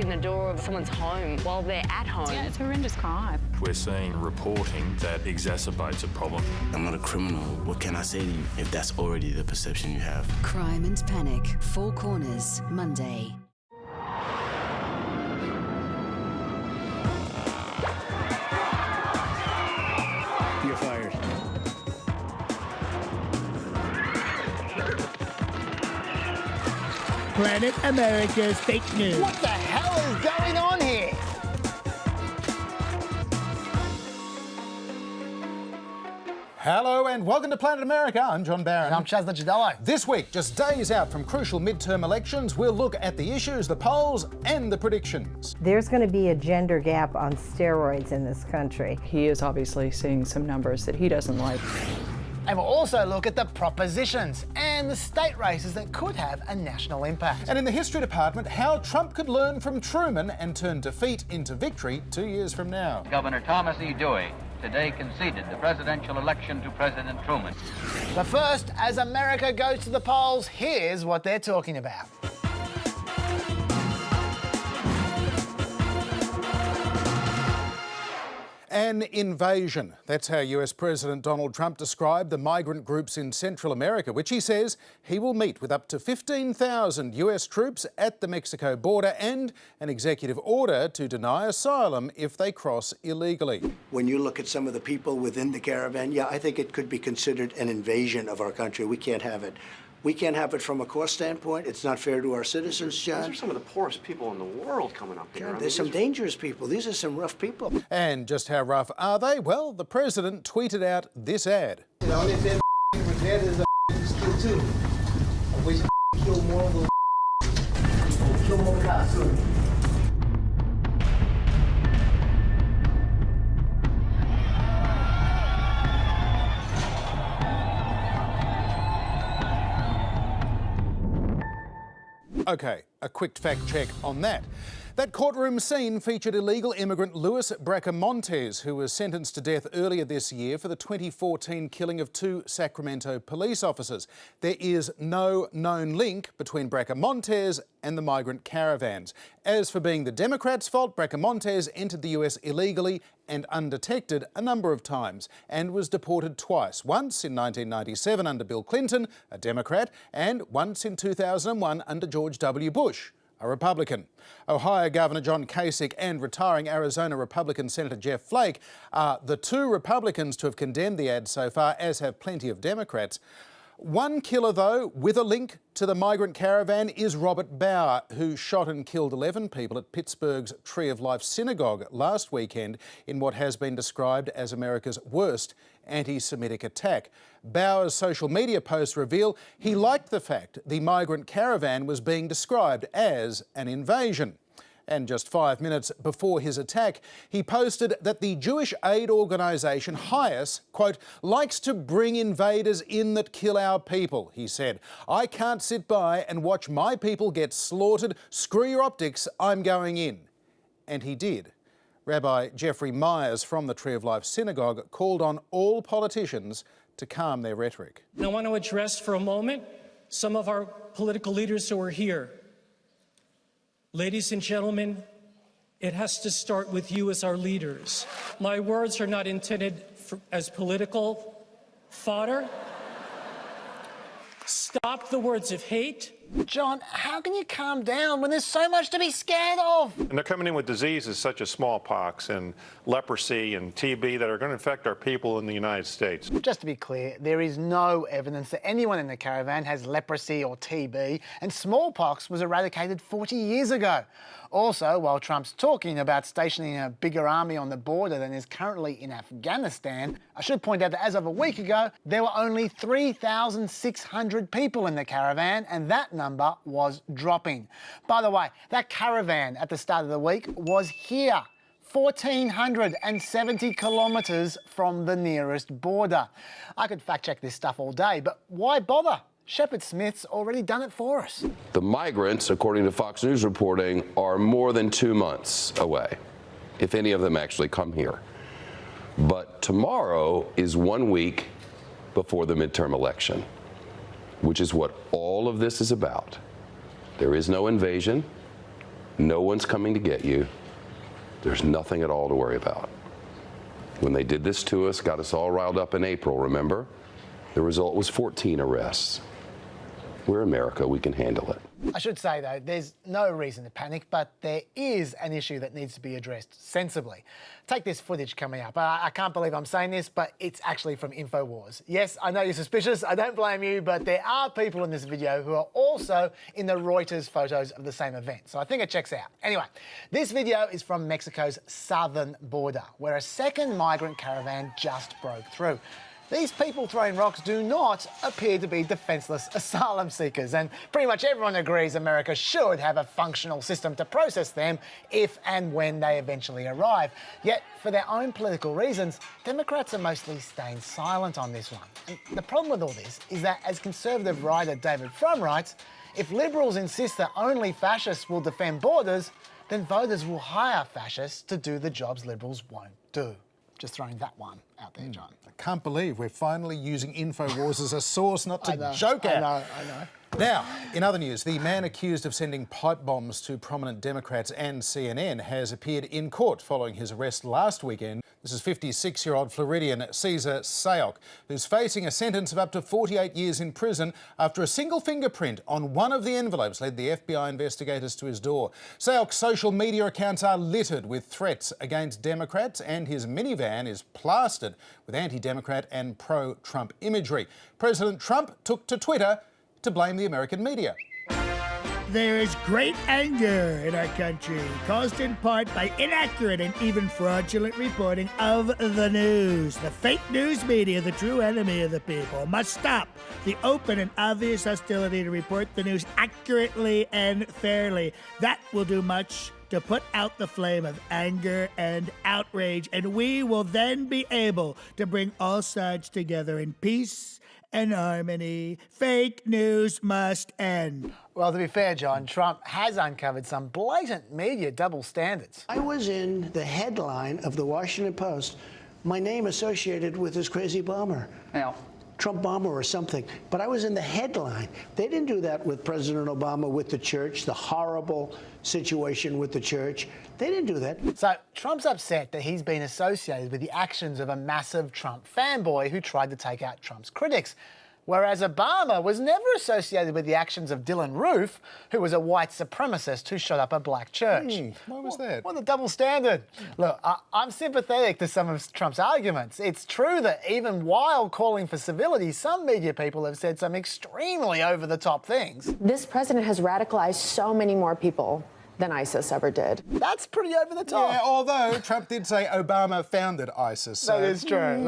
in the door of someone's home while they're at home. Yeah, it's a horrendous crime. We're seeing reporting that exacerbates a problem. I'm not a criminal. What can I say to you if that's already the perception you have? Crime and Panic, Four Corners, Monday. You're fired. Planet America's fake news. What the hell is going on here? Hello and welcome to Planet America. I'm John Barron. And I'm Chaz Gidello. This week, just days out from crucial midterm elections, we'll look at the issues, the polls and the predictions. There's going to be a gender gap on steroids in this country. He is obviously seeing some numbers that he doesn't like. And we'll also look at the propositions and the state races that could have a national impact. And in the history department, how Trump could learn from Truman and turn defeat into victory 2 years from now. Governor Thomas E. Dewey today conceded the presidential election to President Truman. But first, as America goes to the polls, here's what they're talking about. An invasion. That's how US President Donald Trump described the migrant groups in Central America, which he says he will meet with up to 15,000 US troops at the Mexico border and an executive order to deny asylum if they cross illegally. When you look at some of the people within the caravan, yeah, I think it could be considered an invasion of our country. We can't have it. We can't have it from a cost standpoint. It's not fair to our citizens, John. These are some of the poorest people in the world coming up here. John, there's some dangerous people. These are some rough people. And just how rough are they? Well, the president tweeted out this ad. The only thing prepared is kill too. I wish kill more of those kill more cops too. OK, a quick fact check on that. That courtroom scene featured illegal immigrant Luis Bracamontes, who was sentenced to death earlier this year for the 2014 killing of 2 Sacramento police officers. There is no known link between Bracamontes and the migrant caravans. As for being the Democrats' fault, Bracamontes entered the US illegally and undetected a number of times and was deported twice, once in 1997 under Bill Clinton, a Democrat, and once in 2001 under George W. Bush, a Republican. Ohio Governor John Kasich and retiring Arizona Republican Senator Jeff Flake are the 2 Republicans to have condemned the ad so far, as have plenty of Democrats. One killer, though, with a link to the migrant caravan is Robert Bauer, who shot and killed 11 people at Pittsburgh's Tree of Life synagogue last weekend in what has been described as America's worst anti-Semitic attack. Bauer's social media posts reveal he liked the fact the migrant caravan was being described as an invasion. And just 5 minutes before his attack, he posted that the Jewish aid organisation HIAS, quote, likes to bring invaders in that kill our people, he said. I can't sit by and watch my people get slaughtered. Screw your optics, I'm going in. And he did. Rabbi Jeffrey Myers from the Tree of Life synagogue called on all politicians to calm their rhetoric. I want to address for a moment some of our political leaders who are here. Ladies and gentlemen, it has to start with you as our leaders. My words are not intended as political fodder. Stop the words of hate. John, how can you calm down when there's so much to be scared of? And they're coming in with diseases such as smallpox and leprosy and TB that are going to affect our people in the United States. Just to be clear, there is no evidence that anyone in the caravan has leprosy or TB, and smallpox was eradicated 40 years ago. Also, while Trump's talking about stationing a bigger army on the border than is currently in Afghanistan, I should point out that as of a week ago, there were only 3,600 people in the caravan, and that number was dropping. By the way, that caravan at the start of the week was here, 1,470 kilometres from the nearest border. I could fact check this stuff all day, but why bother? Shepard Smith's already done it for us. The migrants, according to Fox News reporting, are more than 2 months away, if any of them actually come here. But tomorrow is 1 week before the midterm election, which is what all of this is about. There is no invasion. No one's coming to get you. There's nothing at all to worry about. When they did this to us, got us all riled up in April, remember? The result was 14 arrests. We're America, we can handle it. I should say, though, there's no reason to panic, but there is an issue that needs to be addressed sensibly. Take this footage coming up. I can't believe I'm saying this, but it's actually from InfoWars. Yes, I know you're suspicious, I don't blame you, but there are people in this video who are also in the Reuters photos of the same event, so I think it checks out. Anyway, this video is from Mexico's southern border, where a second migrant caravan just broke through. These people throwing rocks do not appear to be defenceless asylum seekers, and pretty much everyone agrees America should have a functional system to process them if and when they eventually arrive. Yet, for their own political reasons, Democrats are mostly staying silent on this one. And the problem with all this is that, as conservative writer David Frum writes, if Liberals insist that only fascists will defend borders, then voters will hire fascists to do the jobs Liberals won't do. Just throwing that one out there, John. I can't believe we're finally using InfoWars as a source not to joke at. I know. Now, in other news, the man accused of sending pipe bombs to prominent Democrats and CNN has appeared in court following his arrest last weekend. This is 56-year-old Floridian Cesar Sayok, who's facing a sentence of up to 48 years in prison after a single fingerprint on one of the envelopes led the FBI investigators to his door. Sayok's social media accounts are littered with threats against Democrats, and his minivan is plastered with anti-Democrat and pro-Trump imagery. President Trump took to Twitter to blame the American media. There is great anger in our country, caused in part by inaccurate and even fraudulent reporting of the news. The fake news media, the true enemy of the people, must stop the open and obvious hostility to report the news accurately and fairly. That will do much to put out the flame of anger and outrage, and we will then be able to bring all sides together in peace and harmony. Fake news must end. Well, to be fair, John, Trump has uncovered some blatant media double standards. I was in the headline of the Washington Post, my name associated with this crazy bomber. Now, Trump bomber or something. But I was in the headline. They didn't do that with President Obama, with the church, the horrible situation with the church. They didn't do that. So Trump's upset that he's been associated with the actions of a massive Trump fanboy who tried to take out Trump's critics. Whereas Obama was never associated with the actions of Dylan Roof, who was a white supremacist who shot up a black church. Why was that? Well, the double standard. Look, I'm sympathetic to some of Trump's arguments. It's true that even while calling for civility, some media people have said some extremely over-the-top things. This president has radicalized so many more people than ISIS ever did. That's pretty over the top. Yeah, although Trump did say Obama founded ISIS. So. That is true.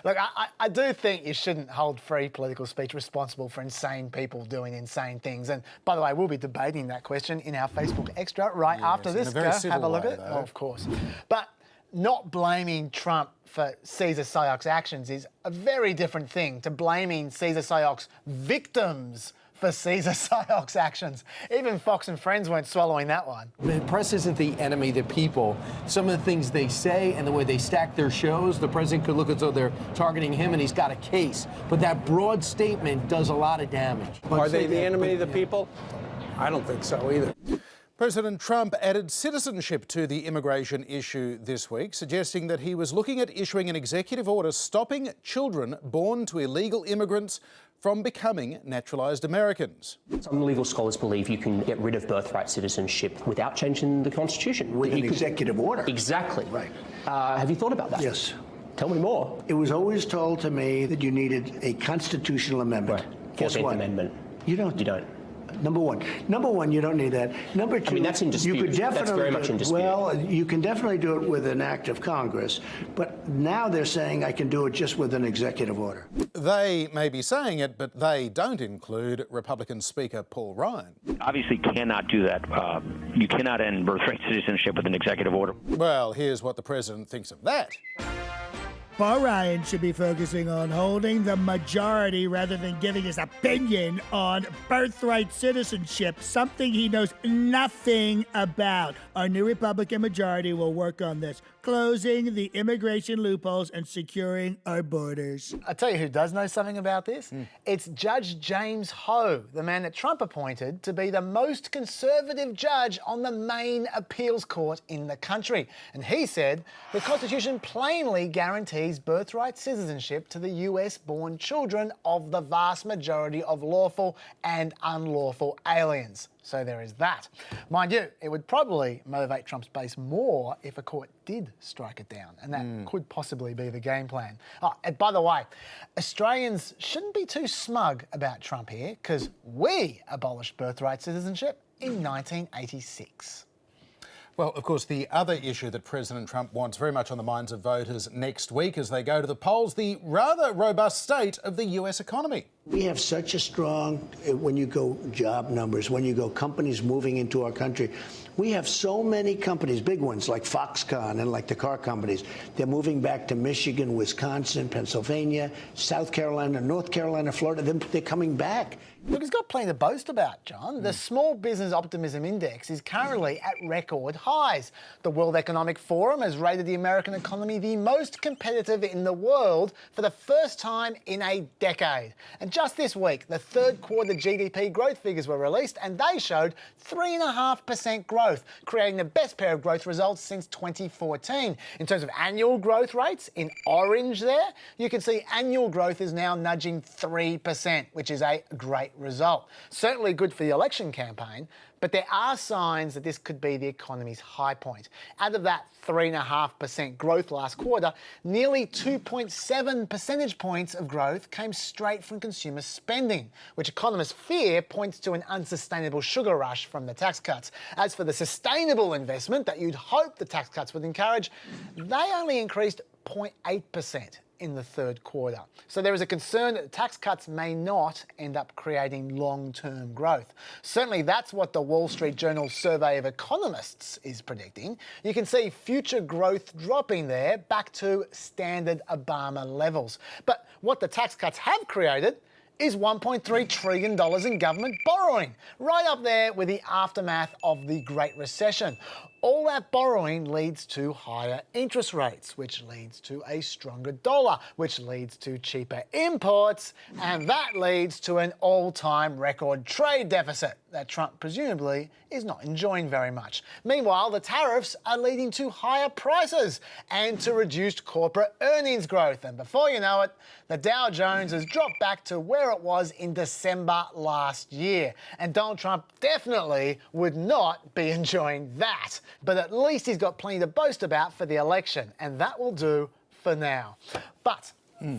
Look, I do think you shouldn't hold free political speech responsible for insane people doing insane things. And by the way, we'll be debating that question in our Facebook Extra right after this. In a very civil have a look way, at it. though. Oh, of course. But not blaming Trump for Cesar Sayok's actions is a very different thing to blaming Cesar Sayok's victims for Cesar Sayok's actions. Even Fox and Friends weren't swallowing that one. the press isn't the enemy, the people. Some of the things they say and the way they stack their shows, the president could look as though they're targeting him and he's got a case. But that broad statement does a lot of damage. Are they the enemy of the people? I don't think so either. President Trump added citizenship to the immigration issue this week, suggesting that he was looking at issuing an executive order stopping children born to illegal immigrants from becoming naturalised Americans. Some legal scholars believe you can get rid of birthright citizenship without changing the Constitution. With an executive order. Exactly. Right. Have you thought about that? Yes. Tell me more. It was always told to me that you needed a constitutional amendment. Right. Guess 14th what? Amendment. You don't. You don't. Number one, you don't need that. Number two, I mean, that's in dispute. You could definitely That's very much in dispute. Well, you can definitely do it with an act of Congress, but now they're saying I can do it just with an executive order. They may be saying it, but they don't include Republican Speaker Paul Ryan. Obviously cannot do that. You cannot end birthright citizenship with an executive order. Well, here's what the president thinks of that. Paul Ryan should be focusing on holding the majority rather than giving his opinion on birthright citizenship, something he knows nothing about. Our new Republican majority will work on this, closing the immigration loopholes and securing our borders. I'll tell you who does know something about this. It's Judge James Ho, the man that Trump appointed to be the most conservative judge on the main appeals court in the country. And he said the Constitution plainly guarantees birthright citizenship to the US-born children of the vast majority of lawful and unlawful aliens. So there is that. Mind you, it would probably motivate Trump's base more if a court did strike it down, and that could possibly be the game plan. Oh, and by the way, Australians shouldn't be too smug about Trump here, because we abolished birthright citizenship in 1986. Well, of course, the other issue that President Trump wants very much on the minds of voters next week as they go to the polls, the rather robust state of the US economy. We have such a strong, when you go job numbers, when you go companies moving into our country, we have so many companies, big ones like Foxconn and like the car companies. They're moving back to Michigan, Wisconsin, Pennsylvania, South Carolina, North Carolina, Florida. They're coming back. Look, he's got plenty to boast about, John. The Small Business Optimism Index is currently at record highs. The World Economic Forum has rated the American economy the most competitive in the world for the first time in a decade. And just this week, the third quarter GDP growth figures were released, and they showed 3.5% growth, creating the best pair of growth results since 2014. In terms of annual growth rates, in orange there, you can see annual growth is now nudging 3%, which is a great result. Certainly good for the election campaign, but there are signs that this could be the economy's high point. Out of that 3.5% growth last quarter, nearly 2.7 percentage points of growth came straight from consumer spending, which economists fear points to an unsustainable sugar rush from the tax cuts. As for the sustainable investment that you'd hope the tax cuts would encourage, they only increased 0.8% in the third quarter. So there is a concern that the tax cuts may not end up creating long-term growth. Certainly that's what the Wall Street Journal survey of economists is predicting. You can see future growth dropping there back to standard Obama levels. But what the tax cuts have created is $1.3 trillion in government borrowing, right up there with the aftermath of the Great Recession. All that borrowing leads to higher interest rates, which leads to a stronger dollar, which leads to cheaper imports, and that leads to an all-time record trade deficit that Trump presumably is not enjoying very much. Meanwhile, the tariffs are leading to higher prices and to reduced corporate earnings growth. And before you know it, the Dow Jones has dropped back to where it was in December last year. And Donald Trump definitely would not be enjoying that. But at least he's got plenty to boast about for the election, and that will do for now. But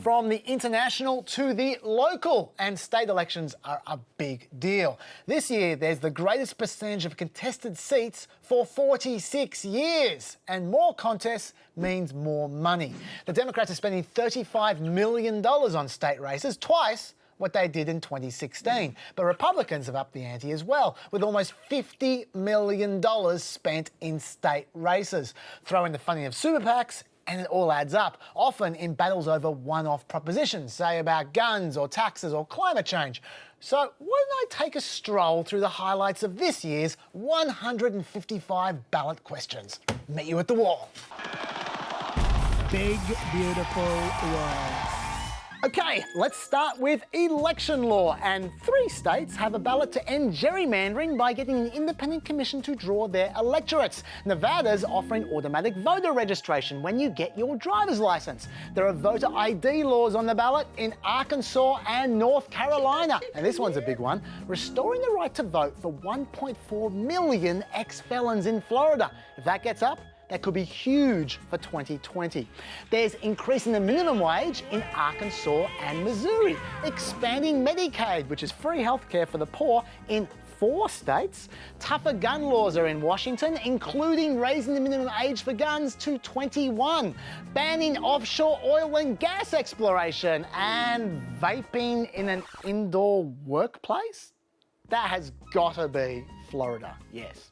from the international to the local, and state elections are a big deal. This year, there's the greatest percentage of contested seats for 46 years, and more contests means more money. The Democrats are spending $35 million on state races, twice what they did in 2016. But Republicans have upped the ante as well, with almost $50 million spent in state races. Throw in the funding of super PACs, and it all adds up, often in battles over one-off propositions, say about guns or taxes or climate change. So why don't I take a stroll through the highlights of this year's 155 ballot questions. Meet you at the wall. Big, beautiful wall. Okay, let's start with election law. And 3 states have a ballot to end gerrymandering by getting an independent commission to draw their electorates. Nevada's offering automatic voter registration when you get your driver's license. There are voter ID laws on the ballot in Arkansas and North Carolina. And this one's a big one, restoring the right to vote for 1.4 million ex-felons in Florida. If that gets up, that could be huge for 2020. There's increasing the minimum wage in Arkansas and Missouri, expanding Medicaid, which is free healthcare for the poor in 4 states. Tougher gun laws are in Washington, including raising the minimum age for guns to 21, banning offshore oil and gas exploration, and vaping in an indoor workplace. That has got to be Florida, yes.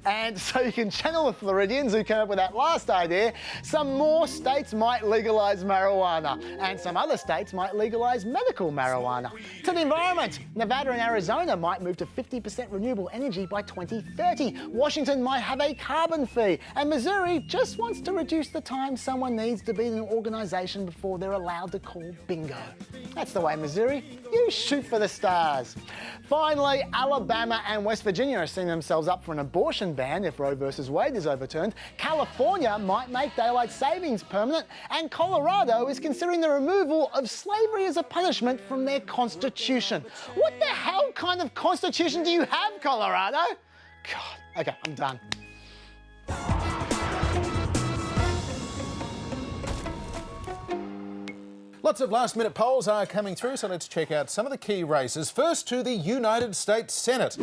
And so you can channel the Floridians who came up with that last idea. Some more states might legalise marijuana, and some other states might legalise medical marijuana. To the environment, Nevada and Arizona might move to 50% renewable energy by 2030. Washington might have a carbon fee, and Missouri just wants to reduce the time someone needs to be in an organisation before they're allowed to call bingo. That's the way, Missouri. You shoot for the stars. Finally, Alabama and West Virginia are setting themselves up for an abortion ban if Roe versus Wade is overturned. California might make daylight savings permanent, and Colorado is considering the removal of slavery as a punishment from their constitution. What the hell kind of constitution do you have, Colorado? God, okay, I'm done. Lots of last-minute polls are coming through, so let's check out some of the key races. First to the United States Senate.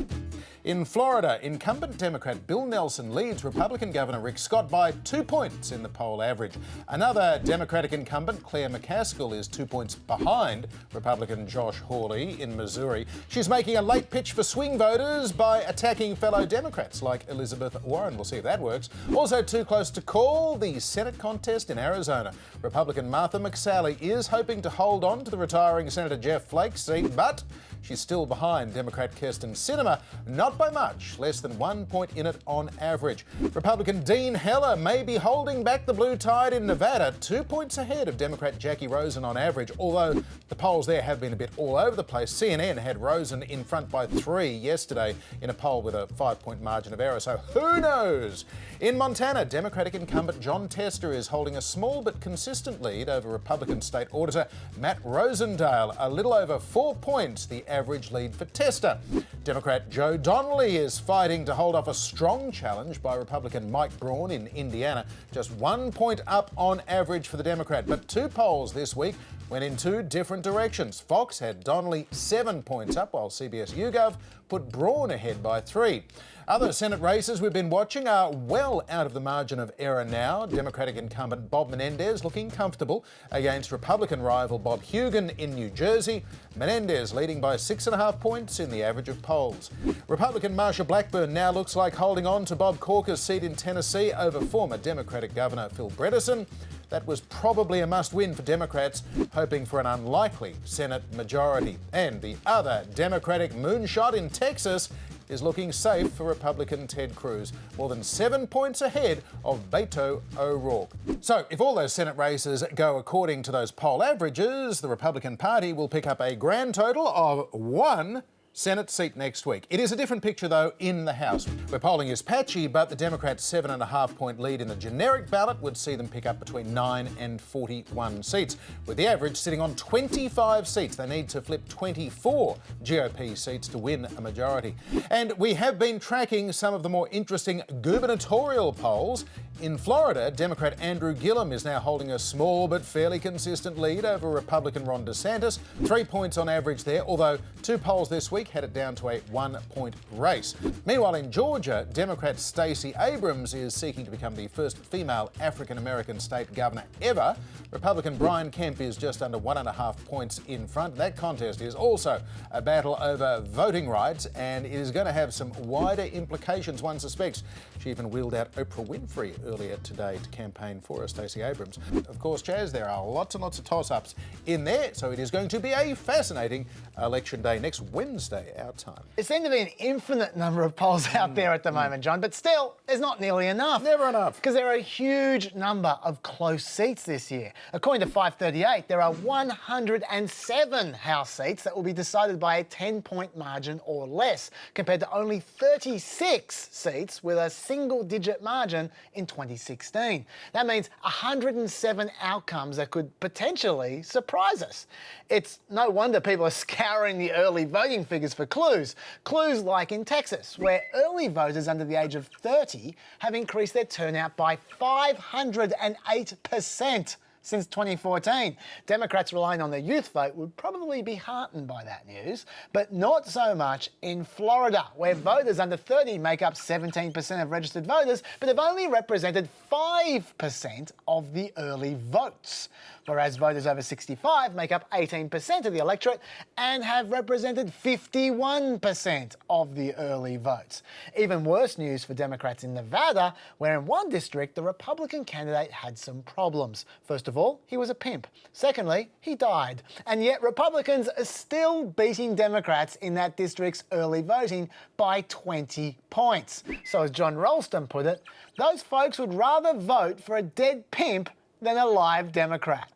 In Florida, incumbent Democrat Bill Nelson leads Republican Governor Rick Scott by 2 points in the poll average. Another Democratic incumbent, Claire McCaskill, is 2 points behind Republican Josh Hawley in Missouri. She's making a late pitch for swing voters by attacking fellow Democrats like Elizabeth Warren. We'll see if that works. Also too close to call, the Senate contest in Arizona. Republican Martha McSally is hoping to hold on to the retiring Senator Jeff Flake's seat, but she's still behind Democrat Kirsten Sinema, not by much, less than 1 point in it on average. Republican Dean Heller may be holding back the blue tide in Nevada, 2 points ahead of Democrat Jackie Rosen on average, although the polls there have been a bit all over the place. CNN had Rosen in front by 3 yesterday in a poll with a 5-point margin of error, so who knows? In Montana, Democratic incumbent John Tester is holding a small but consistent lead over Republican State Auditor Matt Rosendale, a little over 4 points, the average lead for Tester. Democrat Joe Donnelly is fighting to hold off a strong challenge by Republican Mike Braun in Indiana, just 1 point up on average for the Democrat. But two polls this week went in two different directions. Fox had Donnelly 7 points up, while CBS YouGov put Braun ahead by 3. Other Senate races we've been watching are well out of the margin of error now. Democratic incumbent Bob Menendez looking comfortable against Republican rival Bob Hugin in New Jersey. Menendez leading by 6.5 points in the average of polls. Republican Marsha Blackburn now looks like holding on to Bob Corker's seat in Tennessee over former Democratic Governor Phil Bredesen. That was probably a must-win for Democrats, hoping for an unlikely Senate majority. And the other Democratic moonshot in Texas is looking safe for Republican Ted Cruz, more than 7 points ahead of Beto O'Rourke. So if all those Senate races go according to those poll averages, the Republican Party will pick up a grand total of 1 Senate seat next week. It is a different picture, though, in the House, where polling is patchy, but the Democrats' 7.5 point lead in the generic ballot would see them pick up between 9 and 41 seats, with the average sitting on 25 seats. They need to flip 24 GOP seats to win a majority. And we have been tracking some of the more interesting gubernatorial polls. In Florida, Democrat Andrew Gillum is now holding a small but fairly consistent lead over Republican Ron DeSantis, 3 points on average there, although two polls this week had it down to a 1 point race. Meanwhile, in Georgia, Democrat Stacey Abrams is seeking to become the first female African-American state governor ever. Republican Brian Kemp is just under 1.5 points in front. That contest is also a battle over voting rights, and it is going to have some wider implications, one suspects. She even wheeled out Oprah Winfrey earlier today to campaign for her, Stacey Abrams. Of course, Chaz, there are lots and lots of toss-ups in there, so it is going to be a fascinating election day next Wednesday, our time. There seem to be an infinite number of polls out there at the moment, John, but still, there's not nearly enough. Never enough. Because there are a huge number of close seats this year. According to 538, there are 107 House seats that will be decided by a 10-point margin or less, compared to only 36 seats with a single-digit margin in 2016. That means 107 outcomes that could potentially surprise us. It's no wonder people are scouring the early voting figures for clues. Clues like in Texas, where early voters under the age of 30 have increased their turnout by 508% since 2014. Democrats relying on the youth vote would probably be heartened by that news, but not so much in Florida, where voters under 30 make up 17% of registered voters, but have only represented 5% of the early votes, whereas voters over 65 make up 18% of the electorate and have represented 51% of the early votes. Even worse news for Democrats in Nevada, where in one district the Republican candidate had some problems. First of all, he was a pimp. Secondly, he died. And yet Republicans are still beating Democrats in that district's early voting by 20 points. So as John Ralston put it, those folks would rather vote for a dead pimp than a live Democrat.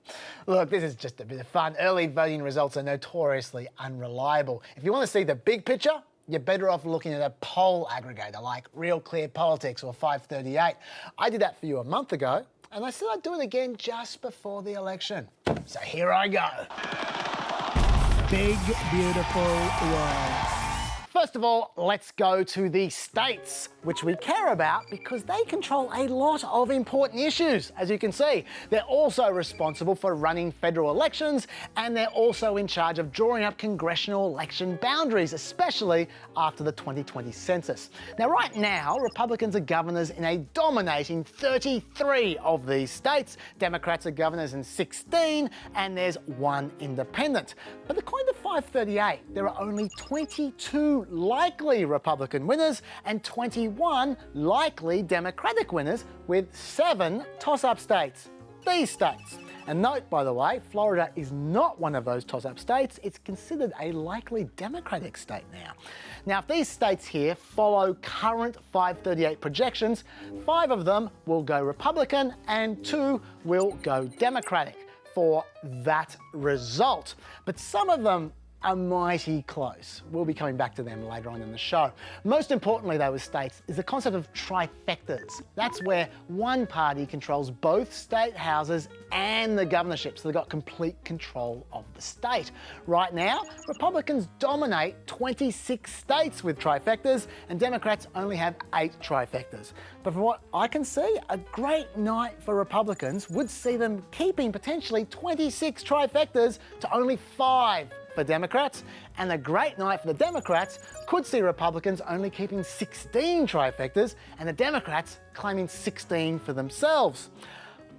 Look, this is just a bit of fun. Early voting results are notoriously unreliable. If you want to see the big picture, you're better off looking at a poll aggregator like Real Clear Politics or 538. I did that for you a month ago, and I said I'd do it again just before the election. So here I go. Big, beautiful world. First of all, let's go to the states, which we care about because they control a lot of important issues. As you can see, they're also responsible for running federal elections, and they're also in charge of drawing up congressional election boundaries, especially after the 2020 census. Now, right now, Republicans are governors in a dominating 33 of these states. Democrats are governors in 16, and there's one independent. But according to 538, there are only 22 likely Republican winners and 21 likely Democratic winners, with 7 toss-up states. These states. And note, by the way, Florida is not one of those toss-up states. It's considered a likely Democratic state now. Now, if these states here follow current 538 projections, 5 of them will go Republican and 2 will go Democratic for that result. But some of them are mighty close. We'll be coming back to them later on in the show. Most importantly, though, with states is the concept of trifectas. That's where one party controls both state houses and the governorship, so they've got complete control of the state. Right now, Republicans dominate 26 states with trifectas, and Democrats only have 8 trifectas. But from what I can see, a great night for Republicans would see them keeping potentially 26 trifectas to only 5 for Democrats, and a great night for the Democrats could see Republicans only keeping 16 trifectas and the Democrats claiming 16 for themselves.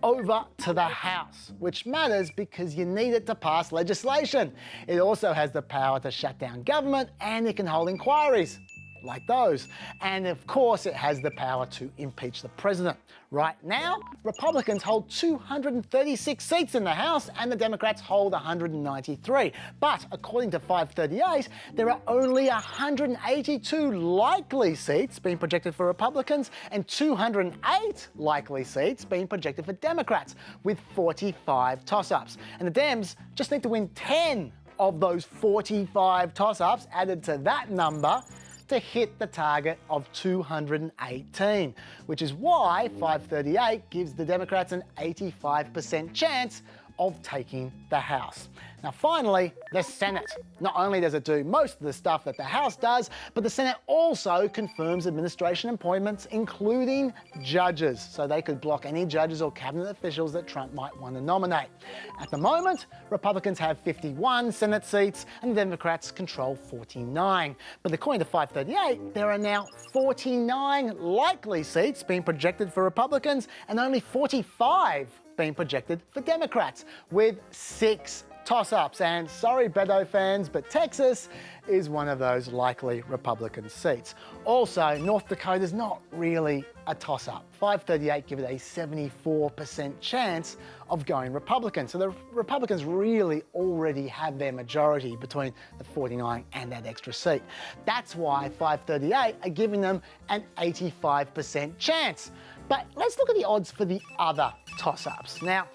Over to the House, which matters because you need it to pass legislation. It also has the power to shut down government, and it can hold inquiries like those. And of course, it has the power to impeach the president. Right now, Republicans hold 236 seats in the House and the Democrats hold 193. But according to 538, there are only 182 likely seats being projected for Republicans and 208 likely seats being projected for Democrats, with 45 toss-ups. And the Dems just need to win 10 of those 45 toss-ups added to that number to hit the target of 218, which is why 538 gives the Democrats an 85% chance of taking the House. Now finally, the Senate. Not only does it do most of the stuff that the House does, but the Senate also confirms administration appointments, including judges, so they could block any judges or cabinet officials that Trump might want to nominate. At the moment, Republicans have 51 Senate seats and the Democrats control 49. But according to 538, there are now 49 likely seats being projected for Republicans and only 45 being projected for Democrats, with 6 toss-ups. And sorry, Beto fans, but Texas is one of those likely Republican seats. Also, North Dakota's not really a toss-up. 538 give it a 74% chance of going Republican. So the Republicans really already have their majority between the 49 and that extra seat. That's why 538 are giving them an 85% chance. But let's look at the odds for the other toss-ups. Now,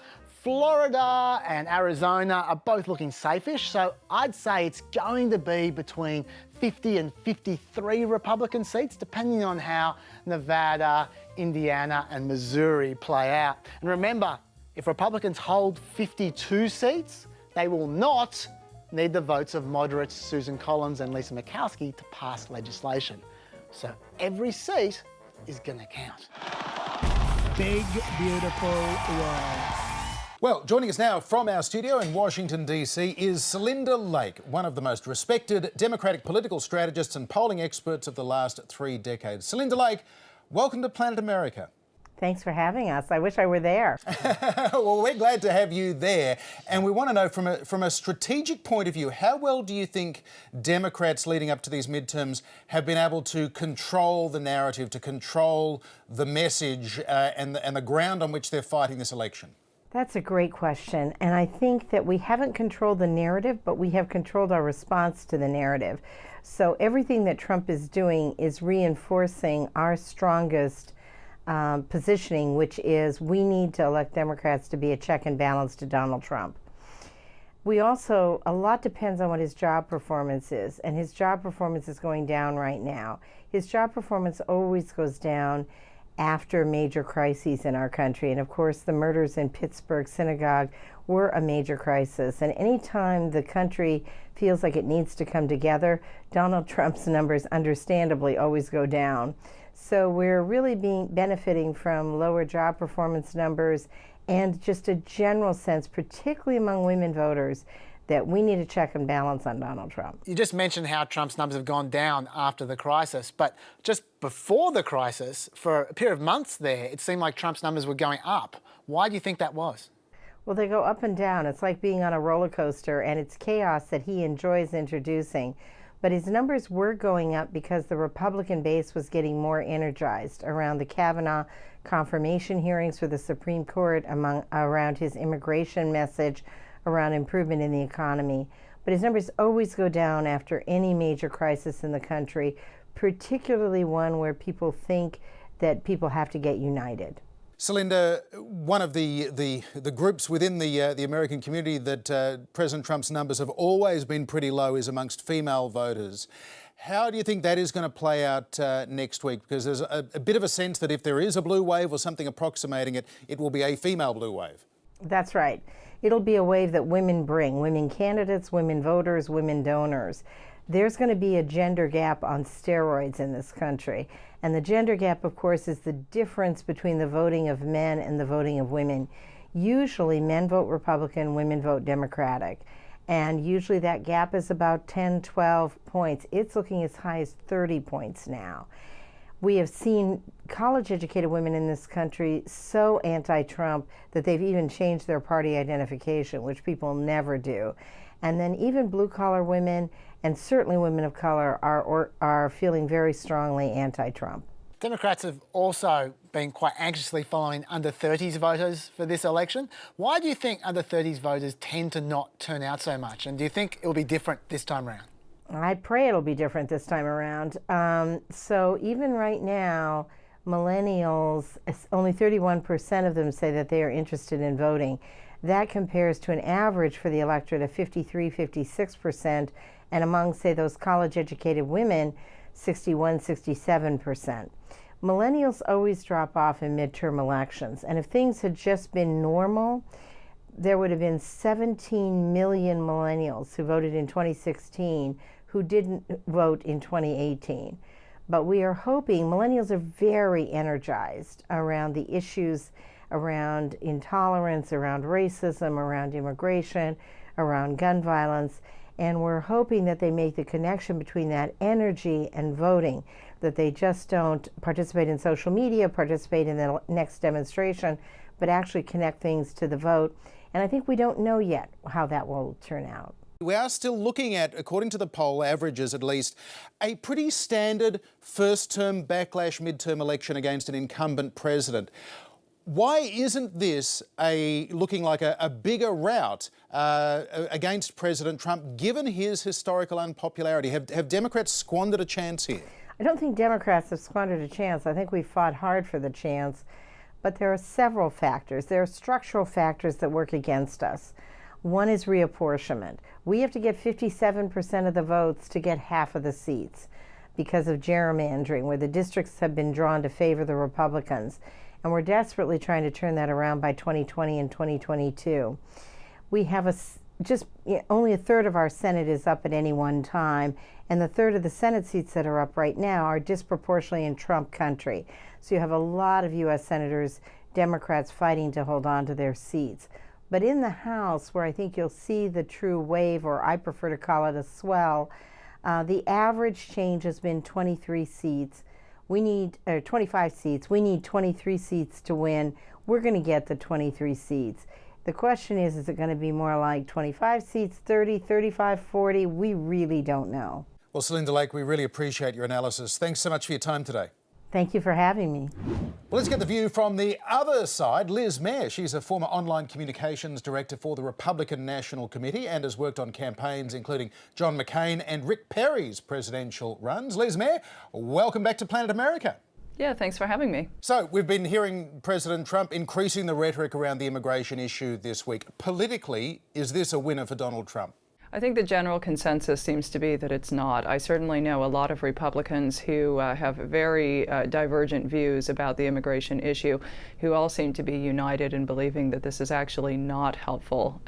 Florida and Arizona are both looking safe-ish, so I'd say it's going to be between 50 and 53 Republican seats, depending on how Nevada, Indiana, and Missouri play out. And remember, if Republicans hold 52 seats, they will not need the votes of moderates Susan Collins and Lisa Murkowski to pass legislation. So every seat is going to count. Big, beautiful world. Well, joining us now from our studio in Washington, D.C. is Celinda Lake, one of the most respected Democratic political strategists and polling experts of the last 3 decades. Celinda Lake, welcome to Planet America. Thanks for having us. I wish I were there. Well, we're glad to have you there. And we want to know from a strategic point of view, how well do you think Democrats leading up to these midterms have been able to control the narrative, to control the message and the ground on which they're fighting this election? That's a great question. And I think that we haven't controlled the narrative, but we have controlled our response to the narrative. So everything that Trump is doing is reinforcing our strongest positioning, which is we need to elect Democrats to be a check and balance to Donald Trump. We also, a lot depends on what his job performance is, and his job performance is going down right now. His job performance always goes down after major crises in our country, and of course the murders in Pittsburgh synagogue were a major crisis, and anytime the country feels like it needs to come together, Donald Trump's numbers understandably always go down. So we're really benefiting from lower job performance numbers and just a general sense, particularly among women voters, that we need a check and balance on Donald Trump. You just mentioned how Trump's numbers have gone down after the crisis, but just before the crisis, for a period of months there, it seemed like Trump's numbers were going up. Why do you think that was? Well, they go up and down. It's like being on a roller coaster, and it's chaos that he enjoys introducing. But his numbers were going up because the Republican base was getting more energized around the Kavanaugh confirmation hearings for the Supreme Court, around his immigration message, around improvement in the economy. But his numbers always go down after any major crisis in the country, particularly one where people think that people have to get united. Celinda, one of the groups within the American community that President Trump's numbers have always been pretty low is amongst female voters. How do you think that is going to play out next week? Because there's a bit of a sense that if there is a blue wave or something approximating it, it will be a female blue wave. That's right. It'll be a wave that women bring, women candidates, women voters, women donors. There's going to be a gender gap on steroids in this country. And the gender gap, of course, is the difference between the voting of men and the voting of women. Usually men vote Republican, women vote Democratic. And usually that gap is about 10, 12 points. It's looking as high as 30 points now. We have seen college-educated women in this country so anti-Trump that they've even changed their party identification, which people never do. And then even blue-collar women, and certainly women of color, are feeling very strongly anti-Trump. Democrats have also been quite anxiously following under-30s voters for this election. Why do you think under-30s voters tend to not turn out so much? And do you think it will be different this time around? I pray it'll be different this time around. So even right now, millennials, only 31% of them say that they are interested in voting. That compares to an average for the electorate of 53, 56%, and among, say, those college-educated women, 61, 67%. Millennials always drop off in midterm elections, and if things had just been normal, there would have been 17 million millennials who voted in 2016 who didn't vote in 2018. But we are hoping, millennials are very energized around the issues around intolerance, around racism, around immigration, around gun violence, and we're hoping that they make the connection between that energy and voting, that they just don't participate in social media, participate in the next demonstration, but actually connect things to the vote. And I think we don't know yet how that will turn out. We are still looking at, according to the poll averages at least, a pretty standard first-term backlash midterm election against an incumbent president. Why isn't this looking like a bigger rout against President Trump, given his historical unpopularity? Have Democrats squandered a chance here? I don't think Democrats have squandered a chance. I think we fought hard for the chance. But there are several factors. There are structural factors that work against us. One is reapportionment. We have to get 57% of the votes to get half of the seats because of gerrymandering, where the districts have been drawn to favor the Republicans. And we're desperately trying to turn that around by 2020 and 2022. We have only a third of our Senate is up at any one time, and the third of the Senate seats that are up right now are disproportionately in Trump country. So you have a lot of U.S. senators, Democrats, fighting to hold on to their seats. But in the House, where I think you'll see the true wave, or I prefer to call it a swell, the average change has been 23 seats. We need 25 seats. We need 23 seats to win. We're going to get the 23 seats. The question is it going to be more like 25 seats, 30, 35, 40? We really don't know. Well, Celinda Lake, we really appreciate your analysis. Thanks so much for your time today. Thank you for having me. Well, let's get the view from the other side. Liz Mayer, she's a former online communications director for the Republican National Committee and has worked on campaigns including John McCain and Rick Perry's presidential runs. Liz Mayer, welcome back to Planet America. Yeah, thanks for having me. So, we've been hearing President Trump increasing the rhetoric around the immigration issue this week. Politically, is this a winner for Donald Trump? I think the general consensus seems to be that it's not. I certainly know a lot of Republicans who have very divergent views about the immigration issue, who all seem to be united in believing that this is actually not helpful.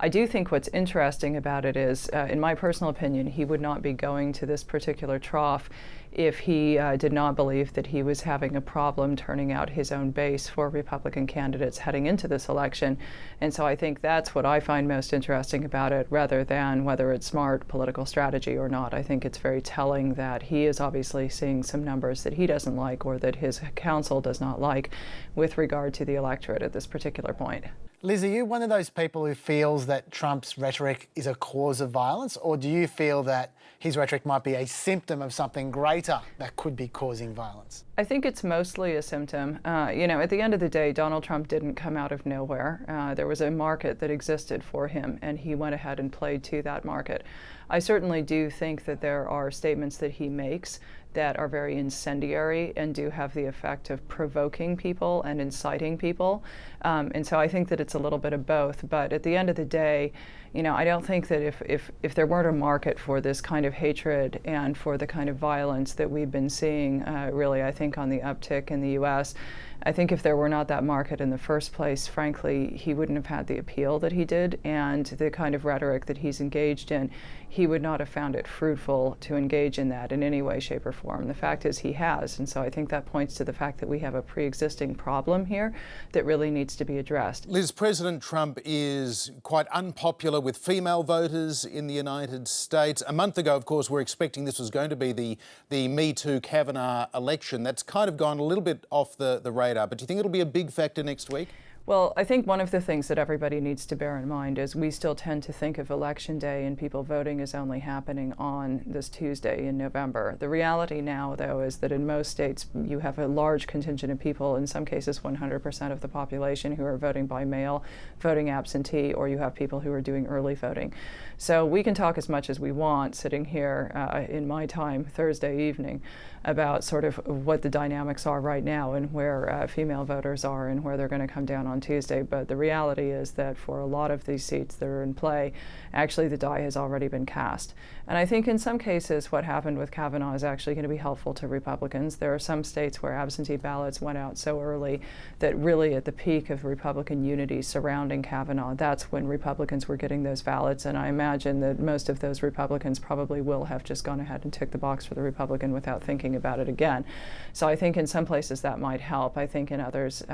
I do think what's interesting about it is, in my personal opinion, he would not be going to this particular trough if he did not believe that he was having a problem turning out his own base for Republican candidates heading into this election. And so I think that's what I find most interesting about it, rather than whether it's smart political strategy or not. I think it's very telling that he is obviously seeing some numbers that he doesn't like, or that his council does not like, with regard to the electorate at this particular point. Liz, are you one of those people who feels that Trump's rhetoric is a cause of violence, or do you feel that his rhetoric might be a symptom of something greater that could be causing violence? I think it's mostly a symptom. At the end of the day, Donald Trump didn't come out of nowhere. There was a market that existed for him, and he went ahead and played to that market. I certainly do think that there are statements that he makes that are very incendiary and do have the effect of provoking people and inciting people. And so I think that it's a little bit of both. But at the end of the day, I don't think that if there weren't a market for this kind of hatred and for the kind of violence that we've been seeing, really, I think, on the uptick in the U.S., I think if there were not that market in the first place, frankly, he wouldn't have had the appeal that he did, and the kind of rhetoric that he's engaged in, he would not have found it fruitful to engage in that in any way, shape, or form. The fact is he has, and so I think that points to the fact that we have a pre-existing problem here that really needs to be addressed. Liz, President Trump is quite unpopular with female voters in the United States. A month ago, of course, we're expecting this was going to be the Me Too Kavanaugh election. That's kind of gone a little bit off the radar, but do you think it'll be a big factor next week? Well, I think one of the things that everybody needs to bear in mind is we still tend to think of Election Day and people voting as only happening on this Tuesday in November. The reality now, though, is that in most states you have a large contingent of people, in some cases 100% of the population, who are voting by mail, voting absentee, or you have people who are doing early voting. So we can talk as much as we want sitting here in my time Thursday evening about sort of what the dynamics are right now and where female voters are and where they're going to come down on Tuesday. But the reality is that for a lot of these seats that are in play, actually the die has already been cast. And I think in some cases what happened with Kavanaugh is actually going to be helpful to Republicans. There are some states where absentee ballots went out so early that really at the peak of Republican unity surrounding Kavanaugh, that's when Republicans were getting those ballots. And I imagine that most of those Republicans probably will have just gone ahead and ticked the box for the Republican without thinking about it again. So I think in some places that might help. I think in others,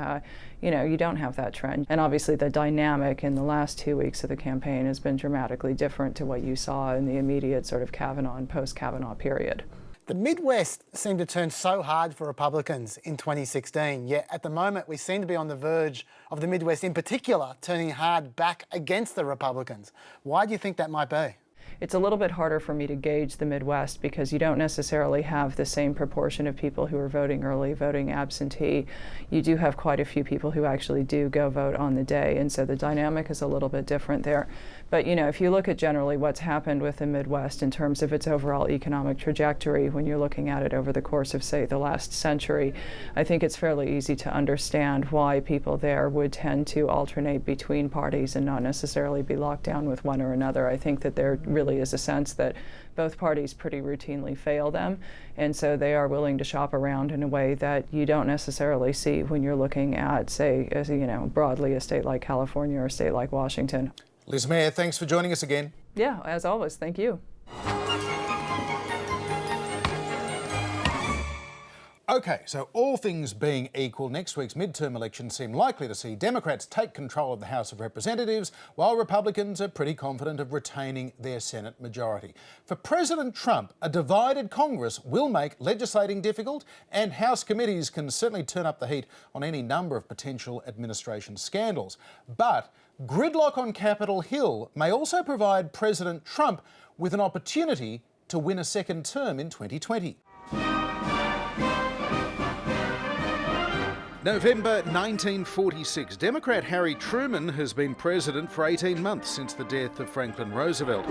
you don't have that trend. And obviously the dynamic in the last 2 weeks of the campaign has been dramatically different to what you saw in the immediate sort of Kavanaugh and post-Kavanaugh period. The Midwest seemed to turn so hard for Republicans in 2016, yet at the moment we seem to be on the verge of the Midwest in particular turning hard back against the Republicans. Why do you think that might be? It's a little bit harder for me to gauge the Midwest because you don't necessarily have the same proportion of people who are voting early, voting absentee. You do have quite a few people who actually do go vote on the day, and so the dynamic is a little bit different there. But if you look at generally what's happened with the Midwest in terms of its overall economic trajectory, when you're looking at it over the course of, say, the last century, I think it's fairly easy to understand why people there would tend to alternate between parties and not necessarily be locked down with one or another. I think that there really is a sense that both parties pretty routinely fail them, and so they are willing to shop around in a way that you don't necessarily see when you're looking at, say, broadly a state like California or a state like Washington. Liz Mayer, thanks for joining us again. Yeah, as always, thank you. OK, so all things being equal, next week's midterm elections seem likely to see Democrats take control of the House of Representatives, while Republicans are pretty confident of retaining their Senate majority. For President Trump, a divided Congress will make legislating difficult, and House committees can certainly turn up the heat on any number of potential administration scandals. But gridlock on Capitol Hill may also provide President Trump with an opportunity to win a second term in 2020. November 1946. Democrat Harry Truman has been president for 18 months since the death of Franklin Roosevelt.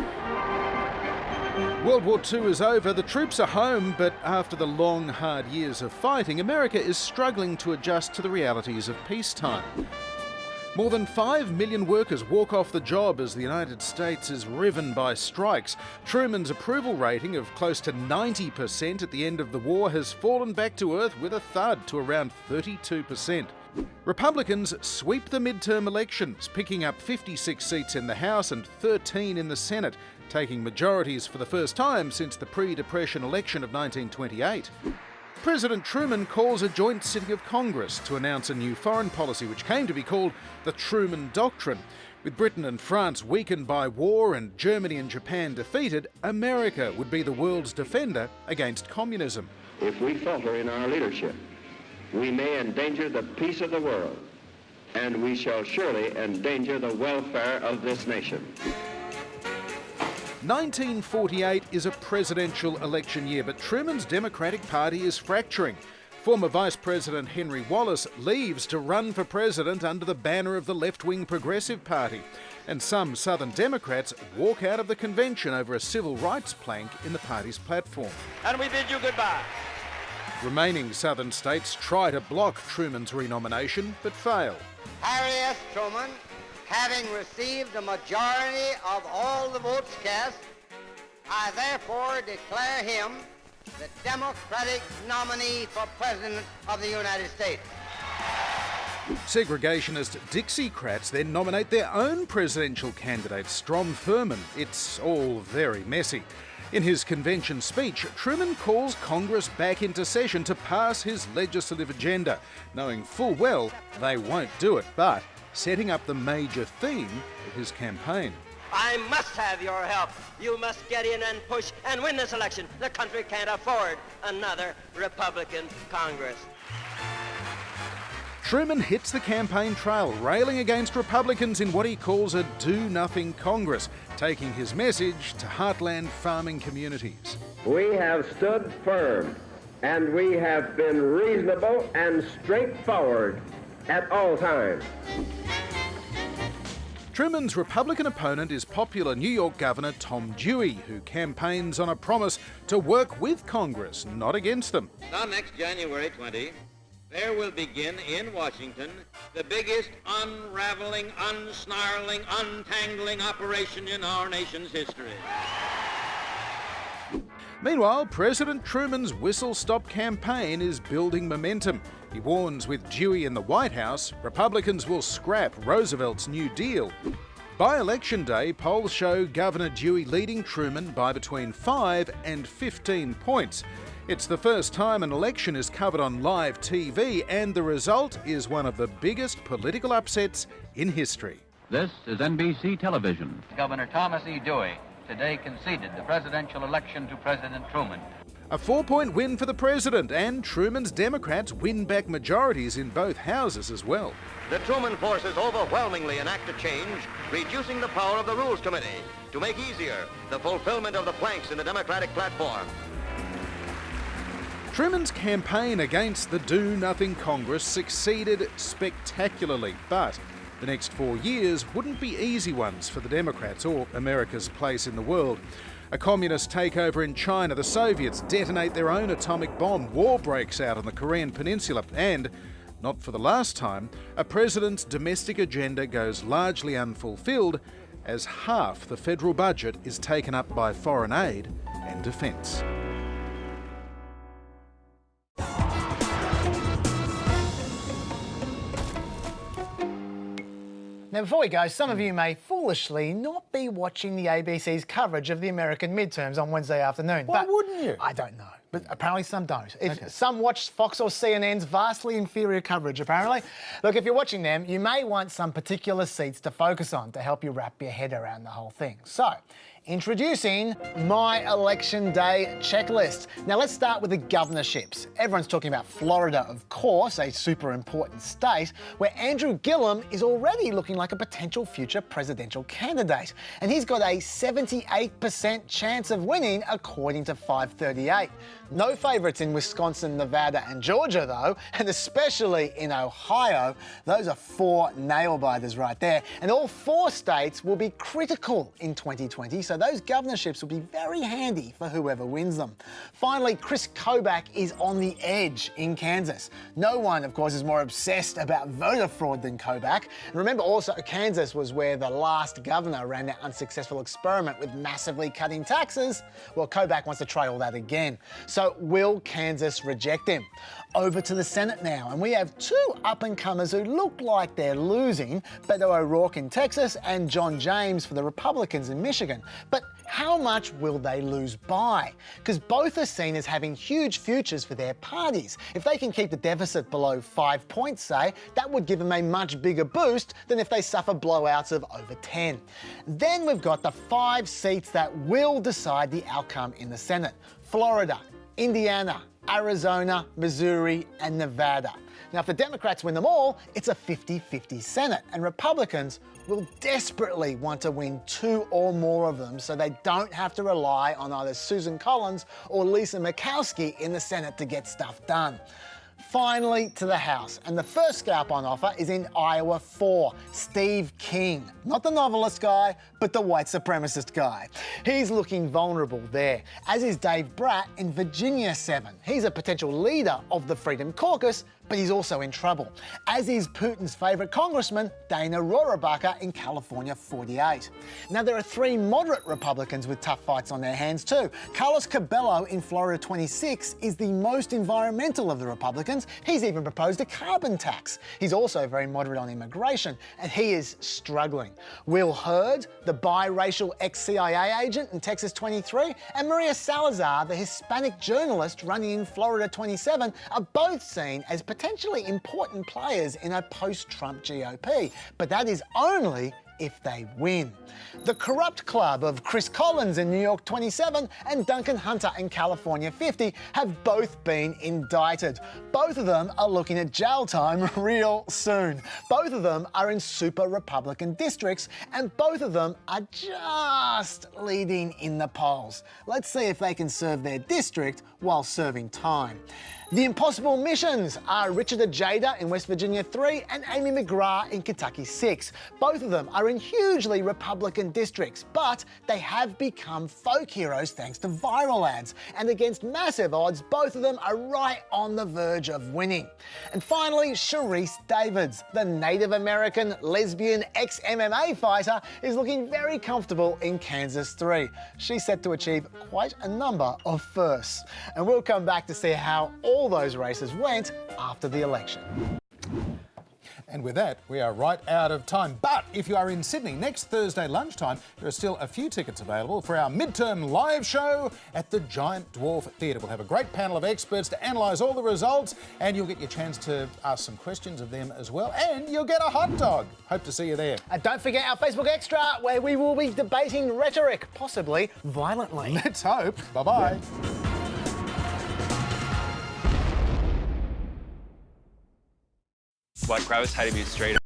World War II is over, the troops are home, but after the long, hard years of fighting, America is struggling to adjust to the realities of peacetime. More than 5 million workers walk off the job as the United States is riven by strikes. Truman's approval rating of close to 90% at the end of the war has fallen back to earth with a thud to around 32%. Republicans sweep the midterm elections, picking up 56 seats in the House and 13 in the Senate, taking majorities for the first time since the pre-Depression election of 1928. President Truman calls a joint sitting of Congress to announce a new foreign policy which came to be called the Truman Doctrine. With Britain and France weakened by war and Germany and Japan defeated, America would be the world's defender against communism. If we falter in our leadership, we may endanger the peace of the world, and we shall surely endanger the welfare of this nation. 1948 is a presidential election year, but Truman's Democratic Party is fracturing. Former Vice President Henry Wallace leaves to run for president under the banner of the left-wing Progressive Party. And some Southern Democrats walk out of the convention over a civil rights plank in the party's platform. And we bid you goodbye. Remaining Southern states try to block Truman's renomination, but fail. Harry S. Truman, having received a majority of all the votes cast, I therefore declare him the Democratic nominee for President of the United States. Segregationist Dixiecrats then nominate their own presidential candidate, Strom Thurmond. It's all very messy. In his convention speech, Truman calls Congress back into session to pass his legislative agenda, knowing full well they won't do it, but setting up the major theme of his campaign. I must have your help. You must get in and push and win this election. The country can't afford another Republican Congress. Truman hits the campaign trail, railing against Republicans in what he calls a do-nothing Congress, taking his message to heartland farming communities. We have stood firm, and we have been reasonable and straightforward at all times. Truman's Republican opponent is popular New York Governor Tom Dewey, who campaigns on a promise to work with Congress, not against them. Now, next January 20, there will begin in Washington the biggest unraveling, unsnarling, untangling operation in our nation's history. Meanwhile, President Truman's whistle-stop campaign is building momentum. He warns with Dewey in the White House, Republicans will scrap Roosevelt's New Deal. By Election Day, polls show Governor Dewey leading Truman by between 5 and 15 points. It's the first time an election is covered on live TV, and the result is one of the biggest political upsets in history. This is NBC Television. Governor Thomas E. Dewey today conceded the presidential election to President Truman. A 4-point win for the president, and Truman's Democrats win back majorities in both houses as well. The Truman forces overwhelmingly enact a change, reducing the power of the Rules Committee to make easier the fulfillment of the planks in the Democratic platform. Truman's campaign against the do-nothing Congress succeeded spectacularly, but the next 4 years wouldn't be easy ones for the Democrats or America's place in the world. A communist takeover in China, the Soviets detonate their own atomic bomb, war breaks out on the Korean Peninsula, and, not for the last time, a president's domestic agenda goes largely unfulfilled as half the federal budget is taken up by foreign aid and defence. Now, before we go, some of you may foolishly not be watching the ABC's coverage of the American midterms on Wednesday afternoon. Why wouldn't you? I don't know. but apparently some don't. Some watch Fox or CNN's vastly inferior coverage, apparently. Look, if you're watching them, you may want some particular seats to focus on to help you wrap your head around the whole thing. So, introducing my Election Day checklist. Now let's start with the governorships. Everyone's talking about Florida, of course, a super important state where Andrew Gillum is already looking like a potential future presidential candidate. And he's got a 78% chance of winning according to 538. No favourites in Wisconsin, Nevada and Georgia though, and especially in Ohio. Those are 4 nail-biters right there. And all 4 states will be critical in 2020, so those governorships will be very handy for whoever wins them. Finally, Chris Kobach is on the edge in Kansas. No one, of course, is more obsessed about voter fraud than Kobach. And remember also, Kansas was where the last governor ran that unsuccessful experiment with massively cutting taxes. Well, Kobach wants to try all that again. So will Kansas reject him? Over to the Senate now, and we have 2 up-and-comers who look like they're losing, Beto O'Rourke in Texas and John James for the Republicans in Michigan. But how much will they lose by? Because both are seen as having huge futures for their parties. If they can keep the deficit below 5 points, say, that would give them a much bigger boost than if they suffer blowouts of over 10. Then we've got the 5 seats that will decide the outcome in the Senate. Florida, Indiana, Arizona, Missouri and Nevada. Now, if the Democrats win them all, it's a 50-50 Senate, and Republicans will desperately want to win 2 or more of them so they don't have to rely on either Susan Collins or Lisa Murkowski in the Senate to get stuff done. Finally, to the House, and the first scalp on offer is in Iowa 4, Steve King. Not the novelist guy, but the white supremacist guy. He's looking vulnerable there, as is Dave Bratt in Virginia 7. He's a potential leader of the Freedom Caucus, but he's also in trouble, as is Putin's favourite congressman, Dana Rohrabacher in California 48. Now, there are 3 moderate Republicans with tough fights on their hands too. Carlos Cabello in Florida 26 is the most environmental of the Republicans. He's even proposed a carbon tax. He's also very moderate on immigration, and he is struggling. Will Hurd, the biracial ex-CIA agent in Texas 23, and Maria Salazar, the Hispanic journalist running in Florida 27, are both seen as potentially important players in a post-Trump GOP, but that is only if they win. The corrupt club of Chris Collins in New York 27 and Duncan Hunter in California 50 have both been indicted. Both of them are looking at jail time real soon. Both of them are in super Republican districts, and both of them are just leading in the polls. Let's see if they can serve their district while serving time. The impossible missions are Richard Ojeda in West Virginia 3 and Amy McGrath in Kentucky 6. Both of them are in hugely Republican districts, but they have become folk heroes thanks to viral ads. And against massive odds, both of them are right on the verge of winning. And finally, Sharice Davids, the Native American lesbian ex-MMA fighter, is looking very comfortable in Kansas 3. She's set to achieve quite a number of firsts. And we'll come back to see how all those races went after the election. And with that, we are right out of time. But if you are in Sydney next Thursday lunchtime, there are still a few tickets available for our midterm live show at the Giant Dwarf Theatre. We'll have a great panel of experts to analyse all the results, and you'll get your chance to ask some questions of them as well, and you'll get a hot dog. Hope to see you there. And don't forget our Facebook Extra, where we will be debating rhetoric, possibly violently. Let's hope. Bye-bye. White Kravitz had to be straight